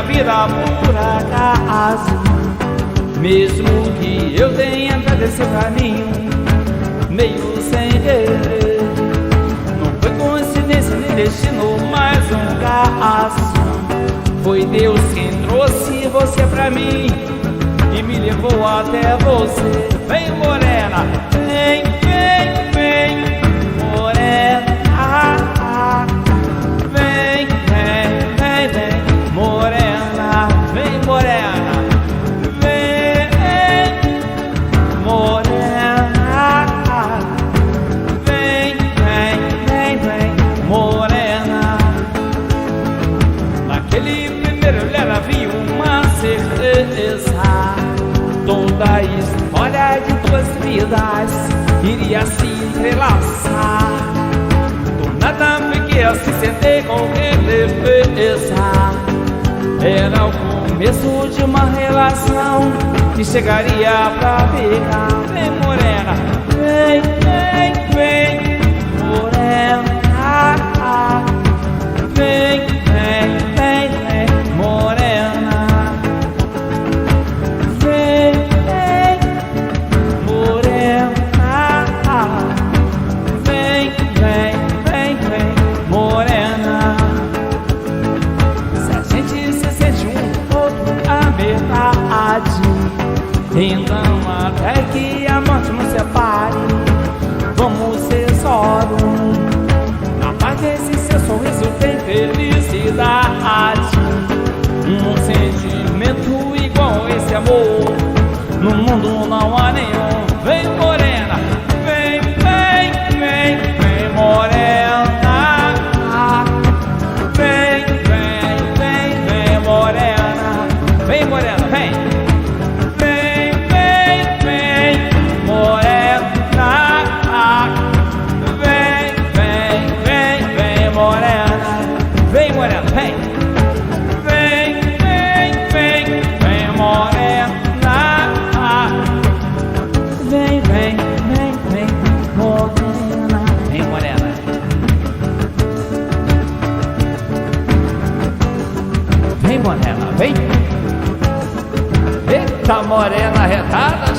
minha vida por acaso, mesmo que eu tenha entrado esse caminho meio sem querer. Não foi coincidência nem destino, mas um caso. Foi Deus quem trouxe você pra mim e me levou até você. Vem, morena, vem, vem, vem, morena. Vem, vem, vem, vem, morena. Vem, morena. Vem, morena. Vem, vem, vem, vem, morena. Naquele primeiro olhar havia uma certeza: toda a história de tuas vidas iria se entrelaçar. Do nada fiquei assim, sentei qualquer defesa. Era o começo de uma relação que chegaria pra ficar. Vem, morena, vem, vem, vem, morena. Vem, vem, vem, vem, morena. Vem, vem, morena. Vem, vem, vem, vem, morena. Se a gente se sente um pouco a verdade, então até que a morte nos separe, vamos ser só um. Na paz desse seu sorriso tem felicidade, um sentimento igual esse amor no mundo não há nenhum. Vem, morena, vem, vem, vem, vem, morena. Vem, vem, vem, vem, morena. Vem, morena, vem. Vem, vem, vem, morena. Vem, vem, vem, vem, morena. Vem, morena, vem. Vem, vem, vem, vem, morena. Vem, vem, vem, vem, morena. Vem, morena. Vem, morena, vem. Eita, morena retada.